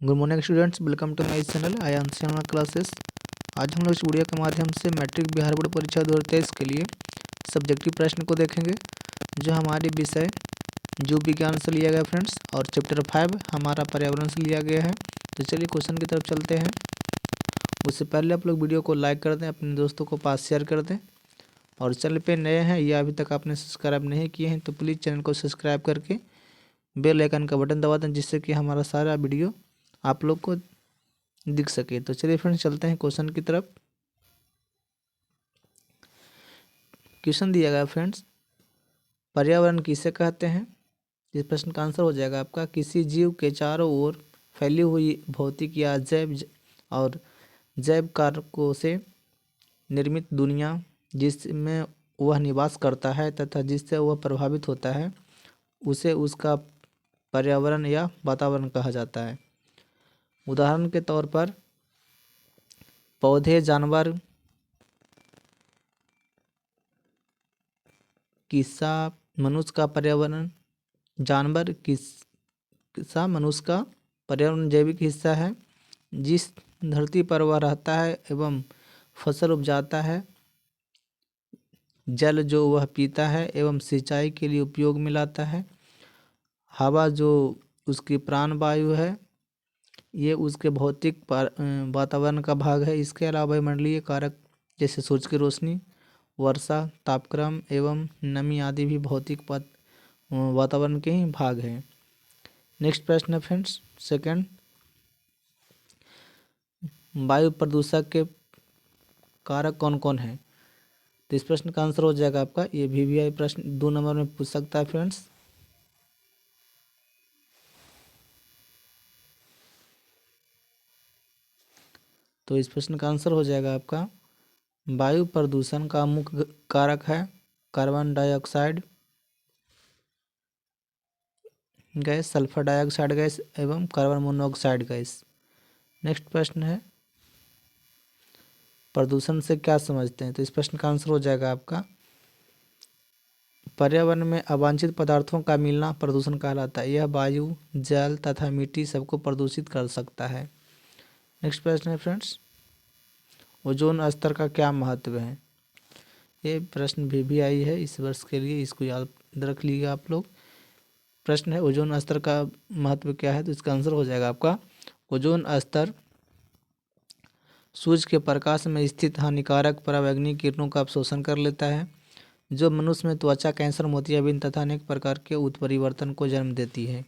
Good morning students, welcome to my channel I am Sharma classes. आज हम लोग इस वीडियो के माध्यम से मैट्रिक बिहार बोर्ड परीक्षा 2023 के लिए सब्जेक्टिव प्रश्न को देखेंगे, जो हमारे विषय जीव विज्ञान से लिया गया फ्रेंड्स, और चैप्टर 5 हमारा पर्यावरण से लिया गया है। तो चलिए क्वेश्चन की तरफ चलते हैं। उससे पहले आप लोग वीडियो को लाइक कर दें, अपने दोस्तों को पास शेयर कर दें, और चैनल पे नए हैं या अभी तक आपने सब्सक्राइब नहीं किए हैं तो प्लीज़ चैनल को सब्सक्राइब करके बेल आइकन का बटन दबा दें, जिससे कि हमारा सारा वीडियो आप लोग को दिख सके। तो चलिए फ्रेंड्स चलते हैं क्वेश्चन की तरफ। क्वेश्चन दिया गया फ्रेंड्स, पर्यावरण किसे कहते हैं। इस प्रश्न का आंसर हो जाएगा आपका, किसी जीव के चारों ओर फैली हुई भौतिक या जैव कारकों से निर्मित दुनिया जिसमें वह निवास करता है तथा जिससे वह प्रभावित होता है, उसे उसका पर्यावरण या वातावरण कहा जाता है। उदाहरण के तौर पर पौधे, जानवर, किस्सा मनुष्य का पर्यावरण। जानवर किस्सा मनुष्य का पर्यावरण जैविक हिस्सा है, जिस धरती पर वह रहता है एवं फसल उपजाता है। जल जो वह पीता है एवं सिंचाई के लिए उपयोग में लाता है। हवा जो उसकी प्राण वायु है, ये उसके भौतिक वातावरण का भाग है। इसके अलावा वायुमंडलीय कारक जैसे सूरज की रोशनी, वर्षा, तापक्रम एवं नमी आदि भी भौतिक वातावरण के ही भाग हैं। नेक्स्ट प्रश्न है फ्रेंड्स सेकंड, वायु प्रदूषक के कारक कौन कौन हैं। तो इस प्रश्न का आंसर हो जाएगा आपका, ये VVI प्रश्न 2 नंबर में पूछ सकता है फ्रेंड्स। तो इस प्रश्न का आंसर हो जाएगा आपका, वायु प्रदूषण का मुख्य कारक है carbon dioxide gas, sulphur dioxide gas एवं कार्बन मोनोऑक्साइड गैस। नेक्स्ट प्रश्न है, प्रदूषण से क्या समझते हैं। तो इस प्रश्न का आंसर हो जाएगा आपका, पर्यावरण में अवांछित पदार्थों का मिलना प्रदूषण कहलाता है। यह वायु, जल तथा मिट्टी सबको प्रदूषित कर सकता है। नेक्स्ट प्रश्न है फ्रेंड्स, ओजोन स्तर का क्या महत्व है। ये प्रश्न VVI है इस वर्ष के लिए, इसको याद रख लीजिएगा आप लोग। प्रश्न है, ओजोन स्तर का महत्व क्या है। तो इसका आंसर हो जाएगा आपका, ओजोन स्तर सूर्य के प्रकाश में स्थित हानिकारक पराबैंगनी किरणों का अवशोषण कर लेता है, जो मनुष्य में त्वचा कैंसर, मोतियाबिंद तथा अनेक प्रकार के उत्परिवर्तन को जन्म देती है।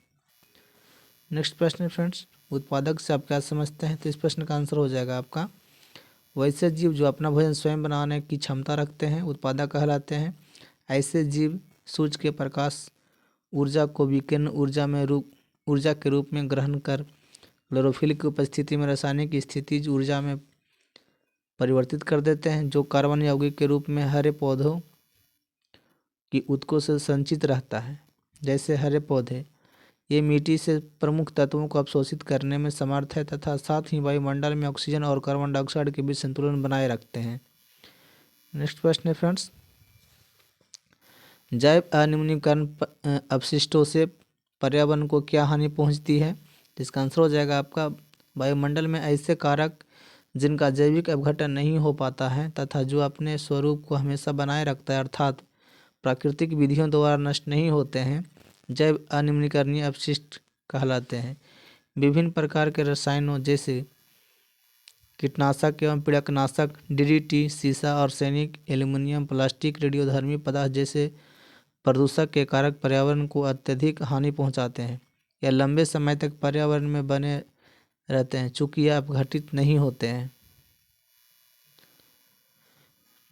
नेक्स्ट प्रश्न है फ्रेंड्स, उत्पादक से आप क्या समझते हैं। तो इस प्रश्न का आंसर हो जाएगा आपका, वैसे जीव जो अपना भोजन स्वयं बनाने की क्षमता रखते हैं उत्पादक कहलाते हैं। ऐसे जीव सूर्य के प्रकाश ऊर्जा को विकिरण ऊर्जा के रूप में ग्रहण कर क्लोरोफिल की उपस्थिति में रासायनिक स्थितिज ऊर्जा में परिवर्तित कर देते हैं, जो कार्बन यौगिक के रूप में हरे पौधों की उत्कों से संचित रहता है। जैसे हरे पौधे ये मिट्टी से प्रमुख तत्वों को अवशोषित करने में समर्थ है तथा साथ ही वायुमंडल में ऑक्सीजन और कार्बन डाइऑक्साइड के बीच संतुलन बनाए रखते हैं। नेक्स्ट प्रश्न है फ्रेंड्स, जैव अनिर्मलीकरण अपशिष्टों से पर्यावरण को क्या हानि पहुंचती है। इसका आंसर हो जाएगा आपका, वायुमंडल में ऐसे कारक जिनका जैविक अपघटन नहीं हो पाता है तथा जो अपने स्वरूप को हमेशा बनाए रखता है, अर्थात प्राकृतिक विधियों द्वारा नष्ट नहीं होते हैं, जैव अनिर्मलीकरणीय अपशिष्ट कहलाते हैं। विभिन्न प्रकार के रसायनों जैसे कीटनाशक एवं पीड़कनाशक, DDT, सीसा, आर्सेनिक, एल्यूमीनियम, प्लास्टिक, रेडियोधर्मी पदार्थ जैसे प्रदूषक के कारक पर्यावरण को अत्यधिक हानि पहुंचाते हैं। यह लंबे समय तक पर्यावरण में बने रहते हैं, चूँकि यह अपघटित नहीं होते हैं।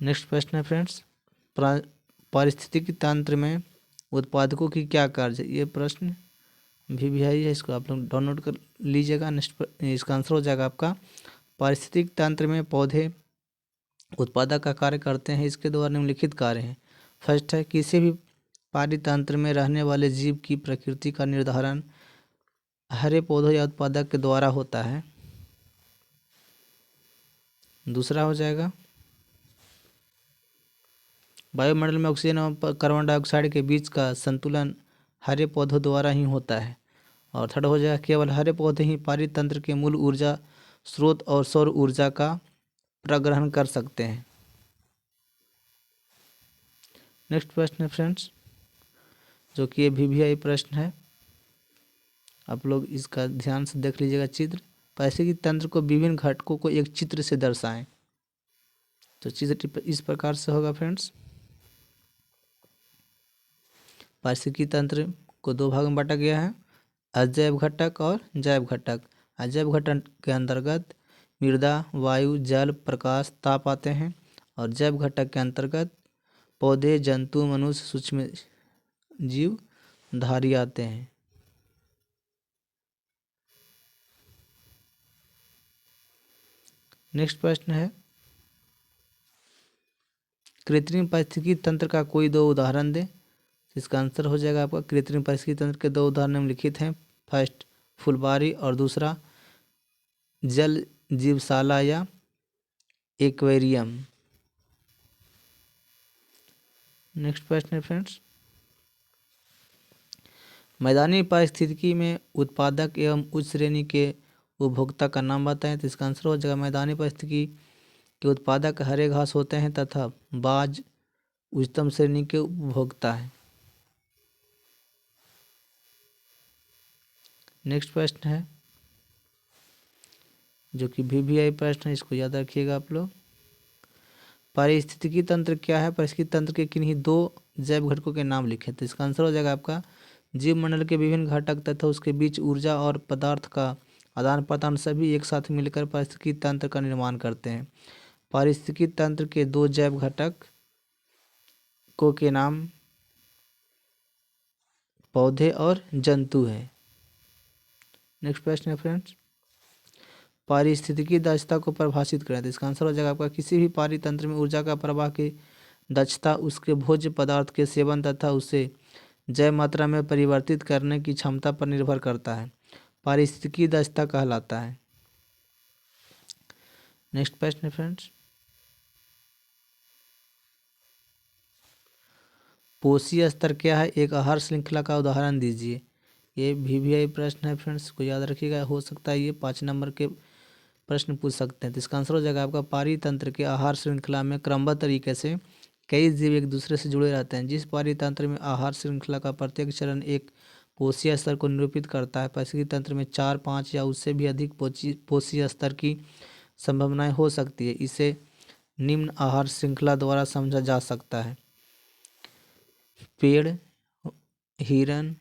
नेक्स्ट प्रश्न है फ्रेंड्स, पारिस्थितिकी तंत्र में उत्पादकों की क्या कार्य है। ये प्रश्न VVI है, इसको आप लोग डाउनलोड कर लीजिएगा। नेक्स्ट इसका आंसर हो जाएगा आपका, पारिस्थितिक तंत्र में पौधे उत्पादक का कार्य करते हैं। इसके द्वारा निम्नलिखित कार्य हैं। फर्स्ट है, किसी भी पारितंत्र में रहने वाले जीव की प्रकृति का निर्धारण हरे पौधों या उत्पादक के द्वारा होता है। दूसरा हो जाएगा, वायुमंडल में ऑक्सीजन और कार्बन डाइऑक्साइड के बीच का संतुलन हरे पौधों द्वारा ही होता है। और थर्ड हो जाएगा केवल हरे पौधे ही पारितंत्र के मूल ऊर्जा स्रोत और सौर ऊर्जा का प्रग्रहण कर सकते हैं। नेक्स्ट प्रश्न है फ्रेंड्स, जो कि ये VVI प्रश्न है, आप लोग इसका ध्यान से देख लीजिएगा। चित्र, पारिस्थितिकी तंत्र को विभिन्न घटकों को एक चित्र से दर्शाएं। तो चित्र इस प्रकार से होगा फ्रेंड्स। पारिस्थितिकी तंत्र को दो भाग में बांटा गया है, अजैव घटक और जैव घटक। अजैव घटक के अंतर्गत मृदा, वायु, जल, प्रकाश, ताप आते हैं और जैव घटक के अंतर्गत पौधे, जंतु, मनुष्य, सूक्ष्म जीव, धारी आते हैं। नेक्स्ट प्रश्न है, कृत्रिम पारिस्थितिकी तंत्र का कोई दो उदाहरण दे। इसका आंसर हो जाएगा आपका कृत्रिम पारिस्थितिकी तंत्र के दो उदाहरण निम्नलिखित हैं। फर्स्ट फुलबाड़ी और दूसरा जल जीवशाला या एक्वेरियम। नेक्स्ट प्रश्न है फ्रेंड्स, मैदानी पारिस्थितिकी में उत्पादक एवं उच्च श्रेणी के उपभोक्ता का नाम बताएं। तो इसका आंसर हो जाएगा मैदानी पारिस्थितिकी के उत्पादक हरे घास होते हैं तथा बाज उच्चतम श्रेणी के उपभोक्ता हैं। नेक्स्ट प्रश्न है, जो कि VVI प्रश्न है, इसको याद रखिएगा आप लोग। पारिस्थितिकी तंत्र क्या है? पारिस्थितिकी तंत्र के किन्हीं दो जैव घटकों के नाम लिखें। तो इसका आंसर हो जाएगा आपका जीव मंडल के विभिन्न घटक तथा उसके बीच ऊर्जा और पदार्थ का आदान प्रदान सभी एक साथ मिलकर पारिस्थितिकी तंत्र का निर्माण करते हैं। पारिस्थितिकी तंत्र के दो जैव घटक को के नाम पौधे और जंतु हैं। नेक्स्ट प्रश्न है फ्रेंड्स, पारिस्थितिकी दक्षता को परिभाषित करें। तो इसका आंसर हो जाएगा आपका किसी भी पारितंत्र में ऊर्जा का प्रवाह की दक्षता उसके भोज्य पदार्थ के सेवन तथा उसे जैव मात्रा में परिवर्तित करने की क्षमता पर निर्भर करता है, पारिस्थितिकी दक्षता कहलाता है। नेक्स्ट प्रश्न है फ्रेंड्स, पोषीय स्तर क्या है? एक आहार श्रृंखला का उदाहरण दीजिए। ये VVI प्रश्न है फ्रेंड्स, को याद रखिएगा। हो सकता है ये 5 नंबर के प्रश्न पूछ सकते हैं। तो इसका आंसर हो जाएगा आपका पारितंत्र के आहार श्रृंखला में क्रमबद्ध तरीके से कई जीव एक दूसरे से जुड़े रहते हैं। जिस पारितंत्र में आहार श्रृंखला का प्रत्येक चरण एक पोषीय स्तर को निरूपित करता है, पारिस्थितिकी तंत्र में 4, 5 या उससे भी अधिक पोषीय स्तर की संभावनाएं हो सकती है। इसे निम्न आहार श्रृंखला द्वारा समझा जा सकता है। पेड़, हिरन,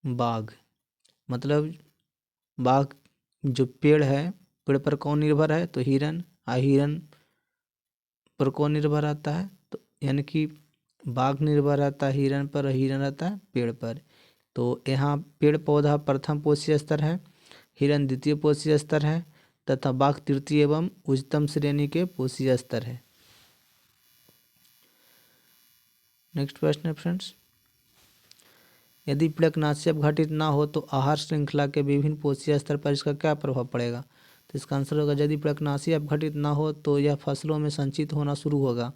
बाघ। मतलब बाघ जो पेड़ है, पेड़ पर कौन निर्भर है? तो हिरन। हिरन पर कौन निर्भर रहता है? तो यानी कि बाघ निर्भर रहता है हिरन पर, हिरन रहता है पेड़ पर। तो यहाँ पेड़ पौधा प्रथम पोषीय स्तर है, हिरन द्वितीय पोषीय स्तर है तथा बाघ तृतीय एवं उच्चतम श्रेणी के पोषीय स्तर है। नेक्स्ट प्रश्न है फ्रेंड्स, यदि पीड़कनाशी अपघटित ना हो तो आहार श्रृंखला के विभिन्न पोषीय स्तर पर इसका क्या प्रभाव पड़ेगा? तो इसका आंसर होगा यदि पीड़कनाशी अपघटित ना हो तो यह फसलों में संचित होना शुरू होगा।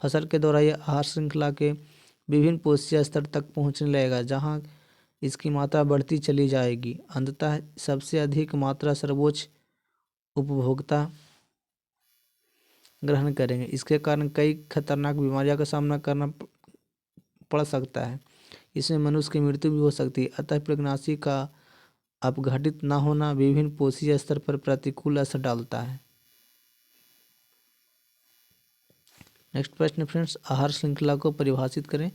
फसल के दौरान यह आहार श्रृंखला के विभिन्न पोषीय स्तर तक पहुंचने लगेगा, जहां इसकी मात्रा बढ़ती चली जाएगी। अंततः सबसे अधिक मात्रा सर्वोच्च उपभोक्ता ग्रहण करेंगे। इसके कारण कई खतरनाक बीमारियों का सामना करना पड़ सकता है। इसमें मनुष्य की मृत्यु भी हो सकती है। अतः पीड़कनाशी का अपघटित न होना विभिन्न पोषीय स्तर पर प्रतिकूल असर डालता है। नेक्स्ट प्रश्न फ्रेंड्स, आहार श्रृंखला को परिभाषित करें।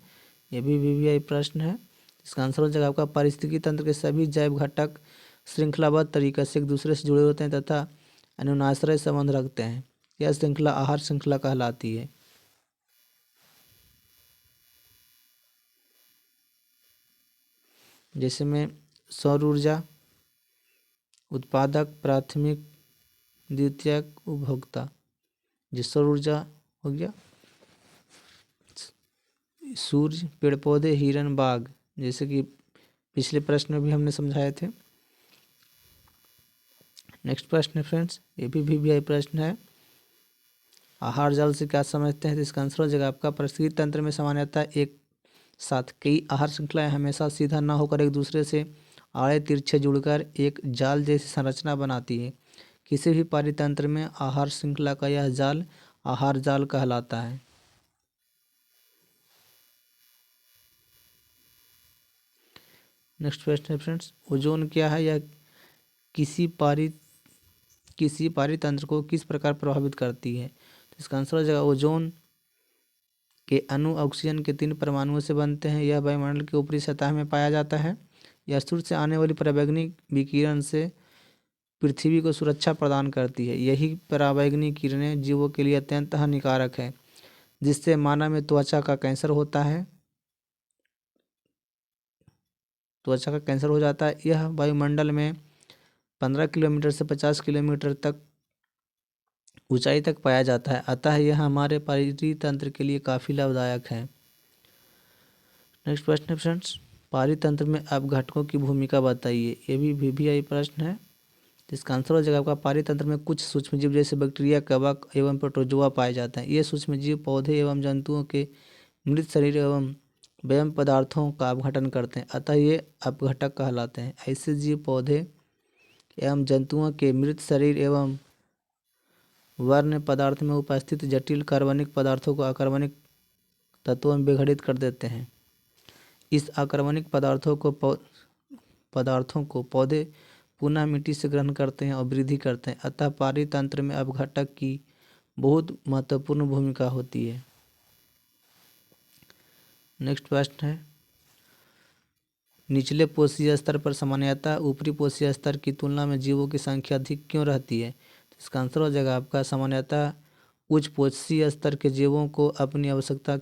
यह भी VVI प्रश्न है। इसका आंसर हो जाएगा आपका पारिस्थितिकी तंत्र के सभी जैव घटक श्रृंखलाबद्ध तरीके से एक दूसरे से जुड़े होते हैं तथा अन्योन्याश्रय संबंध रखते हैं। यह श्रृंखला आहार श्रृंखला कहलाती है। जैसे में सौर ऊर्जा उत्पादक, प्राथमिक, द्वितीयक, उपभोक्ता। जिस सौर ऊर्जा हो गया सूर्य, पेड़ पौधे, हिरन, बाघ, जैसे कि पिछले प्रश्न में भी हमने समझाए थे। नेक्स्ट प्रश्न है फ्रेंड्स, ये भी VVI प्रश्न है। आहार जल से क्या समझते हैं? तो इसका आंसर हो जाएगा आपका पारिस्थितिकी तंत्र में सामान्यतः एक साथ कई आहार श्रृंखलाएं हमेशा सीधा न होकर एक दूसरे से आड़े तिरछे जुड़कर एक जाल जैसी संरचना बनाती है। किसी भी पारितंत्र में आहार श्रृंखला का यह जाल आहार जाल कहलाता है। नेक्स्ट क्वेश्चन है फ्रेंड्स, ओजोन क्या है? यह किसी पारितंत्र को किस प्रकार प्रभावित करती है? तो इसका आंसर हो जाएगा ओजोन के अणु ऑक्सीजन के 3 परमाणुओं से बनते हैं। यह वायुमंडल की ऊपरी सतह में पाया जाता है। यह सूर्य से आने वाली पराबैंगनी विकिरण से पृथ्वी को सुरक्षा प्रदान करती है। यही पराबैंगनी किरणें जीवों के लिए अत्यंत हानिकारक है, जिससे मानव में त्वचा का कैंसर होता है। त्वचा का कैंसर हो जाता है। यह वायुमंडल में 15 किलोमीटर से 50 किलोमीटर तक ऊंचाई तक पाया जाता है, अतः यह हमारे पारितंत्र के लिए काफ़ी लाभदायक है। नेक्स्ट प्रश्न है फ्रेंड्स, पारितंत्र में अपघटकों की भूमिका बताइए। ये भी वीवीआई प्रश्न है। इसका आंसर हो जाएगा आपका पारितंत्र में कुछ सूक्ष्मजीव जैसे बैक्टीरिया, कवक एवं प्रोटोजोआ पाए जाते हैं। ये सूक्ष्मजीव पौधे एवं जंतुओं के मृत शरीर एवं व्यायाम पदार्थों का अपघटन करते हैं, अतः ये अपघटक कहलाते हैं। ऐसे जीव पौधे एवं जंतुओं के मृत शरीर एवं वर्ण पदार्थ में उपस्थित जटिल कार्बनिक पदार्थों को अकार्बनिक तत्वों में विघटित कर देते हैं। इस अकार्बनिक पदार्थों को पौधे पुनः मिट्टी से ग्रहण करते हैं और वृद्धि करते हैं, अतः पारितंत्र में अपघटक की बहुत महत्वपूर्ण भूमिका होती है। नेक्स्ट प्रश्न है, निचले पोषीय स्तर पर सामान्यतः ऊपरी पोषीय स्तर की तुलना में जीवों की संख्या अधिक क्यों रहती है? तो इसका आंसर हो जाएगा आपका सामान्यतः उच्च पोषीय स्तर के जीवों को अपनी आवश्यकताओं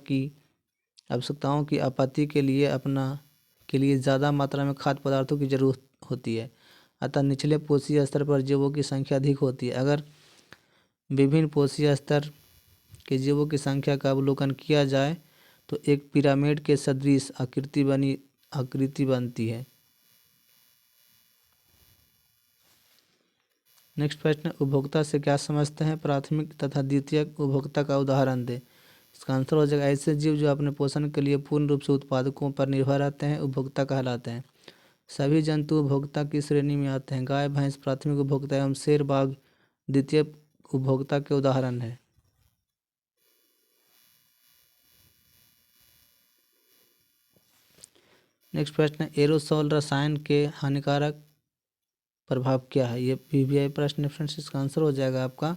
की आपूर्ति के लिए ज़्यादा मात्रा में खाद्य पदार्थों की जरूरत होती है, अतः निचले पोषीय स्तर पर जीवों की संख्या अधिक होती है। अगर विभिन्न पोषीय स्तर के जीवों की संख्या का अवलोकन किया जाए तो एक पिरामिड के सदृश आकृति बनती है। नेक्स्ट प्रश्न, उपभोक्ता से क्या समझते हैं? प्राथमिक तथा द्वितीयक उपभोक्ता का उदाहरण दें। इसका आंसर हो जाएगा ऐसे जीव जो अपने पोषण के लिए पूर्ण रूप से उत्पादकों पर निर्भर रहते हैं, उपभोक्ता कहलाते हैं। सभी जंतु उपभोक्ता की श्रेणी में आते हैं। गाय भैंस प्राथमिक उपभोक्ता एवं शेर बाघ द्वितीयक उपभोक्ता के उदाहरण है। नेक्स्ट प्रश्न है, एरोसोल रसायन के हानिकारक प्रभाव क्या है? ये वीवीआई प्रश्न है फ्रेंड्स। इसका आंसर हो जाएगा आपका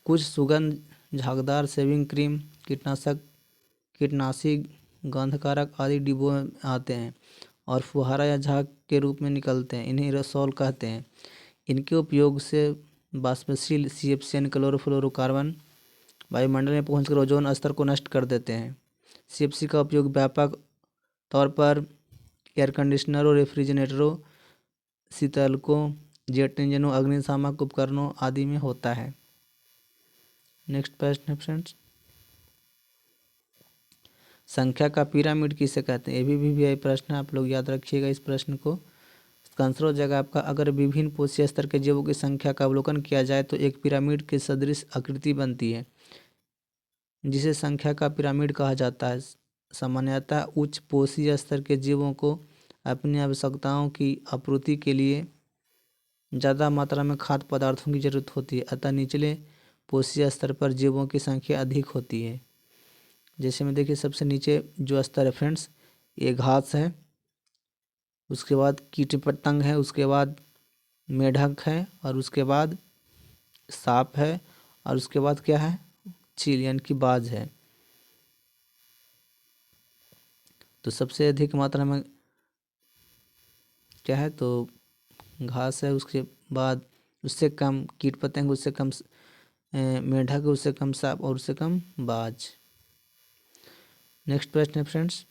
कुछ सुगंध झागदार शेविंग क्रीम, कीटनाशी, गंधकारक आदि डिब्बों में आते हैं और फुहारा या झाग के रूप में निकलते हैं। इन्हें एरोसोल कहते हैं। इनके उपयोग से वाष्पशील CFC यानी क्लोरोफ्लोरोकार्बन वायुमंडल में पहुंचकर ओजोन स्तर को नष्ट कर देते हैं। CFC का उपयोग व्यापक तौर पर एयर कंडीशनरों, रेफ्रिजरेटरों, शीतलकों, जेट इंजनों, अग्निशामक उपकरणों आदि में होता है। नेक्स्ट प्रश्न है फ्रेंड्स, संख्या का पिरामिड किसे कहते हैं? ये भी वीवीआई प्रश्न है, आप लोग याद रखिएगा इस प्रश्न को। इसका आंसर हो जाएगा आपका अगर विभिन्न पोषीय स्तर के जीवों की संख्या का अवलोकन किया जाए तो एक पिरामिड के सदृश आकृति बनती है, जिसे संख्या का पिरामिड कहा जाता है। सामान्यतः उच्च पोषीय स्तर के जीवों को अपनी आवश्यकताओं की आपूर्ति के लिए ज़्यादा मात्रा में खाद्य पदार्थों की जरूरत होती है, अतः निचले पोषीय स्तर पर जीवों की संख्या अधिक होती है। जैसे में देखिए सबसे नीचे जो स्तर है फ्रेंड्स, ये घास है, उसके बाद कीट पतंग है, उसके बाद मेढक है, और उसके बाद सांप है, और उसके बाद क्या है? चील यानी कि बाज है। तो सबसे अधिक मात्रा में क्या है? तो घास है, उसके बाद उससे कम कीट पतंग, उससे कम मेढक, उससे कम सांप और उससे कम बाज। नेक्स्ट प्रश्न है फ्रेंड्स,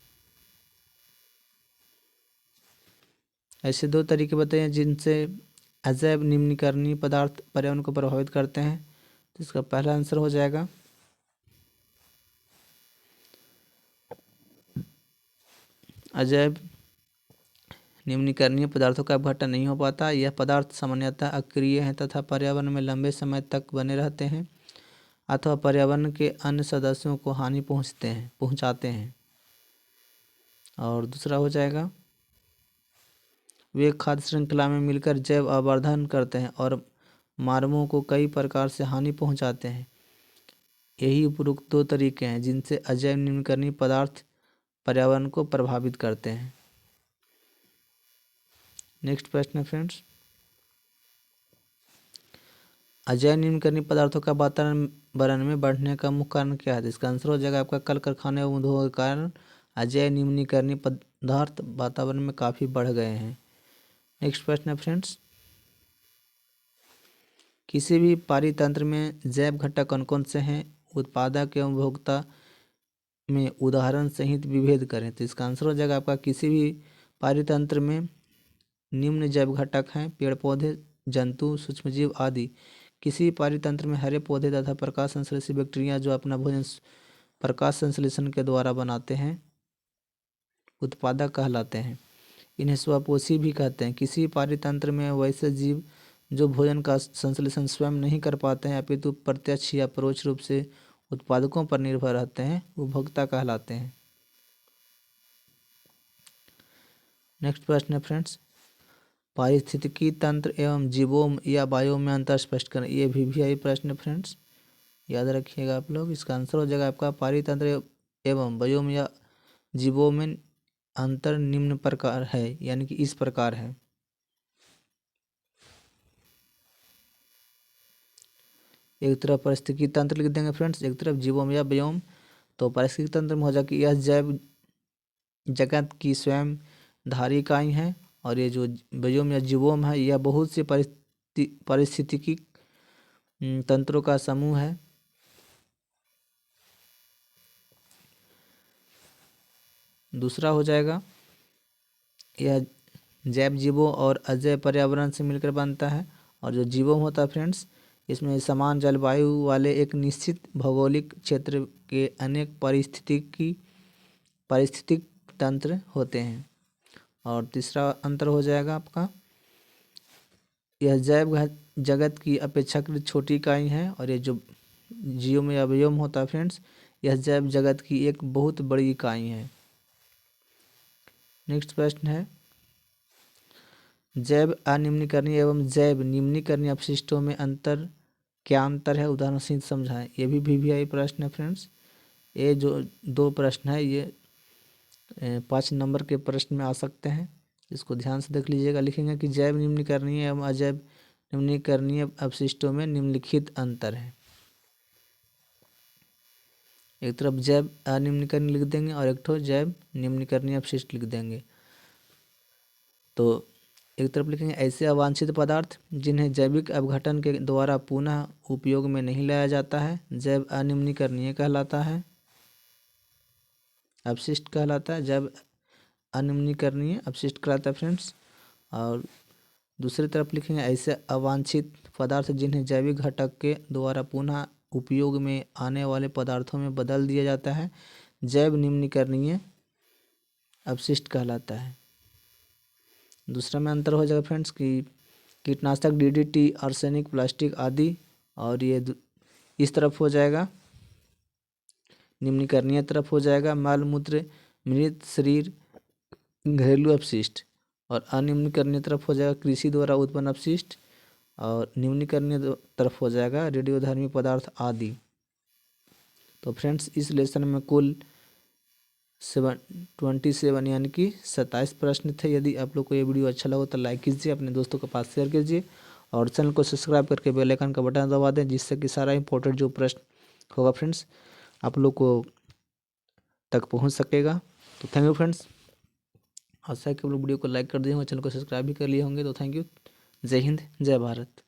ऐसे 2 तरीके बताइए जिनसे अजैव निम्नीकरणीय पदार्थ पर्यावरण को प्रभावित करते हैं। तो इसका पहला आंसर हो जाएगा अजैव निम्नीकरणीय पदार्थों का अपघटन नहीं हो पाता। यह पदार्थ सामान्यतः अक्रिय हैं तथा पर्यावरण में लंबे समय तक बने रहते हैं अथवा पर्यावरण के अन्य सदस्यों को हानि पहुंचाते हैं। और दूसरा हो जाएगा वे खाद्य श्रृंखला में मिलकर जैव आवर्धन करते हैं और मानवों को कई प्रकार से हानि पहुंचाते हैं। यही उपरोक्त 2 तरीके हैं जिनसे अजैव निम्नकरणीय पदार्थ पर्यावरण को प्रभावित करते हैं। नेक्स्ट प्रश्न है फ्रेंड्स, अजैव निम्नकरणीय पदार्थों का वातावरण में बढ़ने का मुख्य कारण क्या है? इसका आंसर हो जाएगा आपका कल कारखाने एवं उद्योगों के कारण अजैव निम्नकरणीय पदार्थ वातावरण में काफ़ी बढ़ गए हैं। नेक्स्ट प्रश्न है फ्रेंड्स, किसी भी पारितंत्र में जैव घटक कौन कौन से हैं? उत्पादक एवं उपभोक्ता में उदाहरण सहित विभेद करें। तो इसका आंसर हो जाएगा आपका किसी भी पारितंत्र में निम्न जैव घटक हैं पेड़ पौधे, जंतु, सूक्ष्मजीव आदि। किसी पारितंत्र में हरे पौधे तथा प्रकाश संश्लेषी बैक्टीरिया जो अपना भोजन प्रकाश संश्लेषण के द्वारा बनाते हैं उत्पादक कहलाते हैं। इन्हें स्वपोषी भी कहते हैं। किसी पारितंत्र में वैसे जीव जो भोजन का संश्लेषण स्वयं नहीं कर पाते हैं अपितु प्रत्यक्ष या परोक्ष रूप से उत्पादकों पर निर्भर रहते हैं उपभोक्ता कहलाते हैं। नेक्स्ट प्रश्न है फ्रेंड्स, पारिस्थितिकी तंत्र एवं जीवोम या बायोम में अंतर स्पष्ट करें। ये VVI प्रश्न है फ्रेंड्स, याद रखिएगा आप लोग। इसका आंसर हो जाएगा आपका पारितंत्र एवं बायोम या जीवों में अंतर निम्न प्रकार है, यानी कि इस प्रकार है। एक तरफ पारिस्थितिकी तंत्र लिख देंगे फ्रेंड्स, एक तरफ जीवोम या बायोम। तो पारिस्थितिकी तंत्र में हो जाए कि यह जैव जगत की स्वयं धारी इकाई है और ये जो बायोम या जीवोम है यह बहुत से पारिस्थितिकी तंत्रों का समूह है। दूसरा हो जाएगा यह जैव जीवों और अजैव पर्यावरण से मिलकर बनता है। और जो जीवों होता है फ्रेंड्स, इसमें समान जलवायु वाले एक निश्चित भौगोलिक क्षेत्र के अनेक पारिस्थितिक तंत्र होते हैं। और तीसरा अंतर हो जाएगा आपका यह जैव जगत की अपेक्षाकृत छोटी इकाई है और ये जो जीवोम या बायोम होता है फ्रेंड्स, यह जैव जगत की एक बहुत बड़ी इकाई है। नेक्स्ट प्रश्न है, जैव अनिम्नीकरणीय एवं जैव निम्नीकरणीय अपशिष्टों में क्या अंतर है? उदाहरण सहित समझाएं। ये भी VVI प्रश्न है फ्रेंड्स। ये जो 2 प्रश्न है ये 5 नंबर के प्रश्न में आ सकते हैं, इसको ध्यान से देख लीजिएगा। लिखेंगे कि जैव निम्नीकरणीय एवं अजैव निम्नीकरणीय अपशिष्टों में निम्नलिखित अंतर है। एक तरफ जैव अनिम्नीकरणीय लिख देंगे और एक जैव निम्नीकरणीय अपशिष्ट लिख देंगे। तो एक तरफ लिखेंगे ऐसे अवांछित पदार्थ जिन्हें जैविक अपघटन के द्वारा पुनः उपयोग में नहीं लाया जाता है जैव अनिम्नीकरणीय कहलाता है, अपशिष्ट कहलाता है, जैव अनिम्नीकरणीय अपशिष्ट कहलाता है फ्रेंड्स। और दूसरी तरफ लिखेंगे ऐसे अवांछित पदार्थ जिन्हें जैविक घटक के द्वारा पुनः उपयोग में आने वाले पदार्थों में बदल दिया जाता है जैव निम्नीकरणीय अपशिष्ट कहलाता है। दूसरा में अंतर हो जाएगा फ्रेंड्स कि कीटनाशक DDT, आर्सेनिक, प्लास्टिक आदि, और ये इस तरफ हो जाएगा निम्नीकरणीय तरफ हो जाएगा मल मूत्र, मृत शरीर, घरेलू अपशिष्ट। और अनिम्नीकरणीय तरफ हो जाएगा कृषि द्वारा उत्पन्न अपशिष्ट और निम्नीकरणीय तरफ हो जाएगा रेडियोधर्मी पदार्थ आदि। तो फ्रेंड्स इस लेसन में कुल 27 यानी कि 27 प्रश्न थे। यदि आप लोग को ये वीडियो अच्छा लगा तो लाइक कीजिए, अपने दोस्तों के पास शेयर कीजिए और चैनल को सब्सक्राइब करके बेल आइकन का बटन दबा दें जिससे कि सारा इंपॉर्टेंट जो प्रश्न होगा फ्रेंड्स आप लोग को तक पहुंच सकेगा। तो थैंक यू फ्रेंड्स, आशा है कि आप लोग वीडियो को लाइक कर दिए होंगे, चैनल को सब्सक्राइब भी कर लिए होंगे। तो थैंक यू, जय हिंद, जय भारत।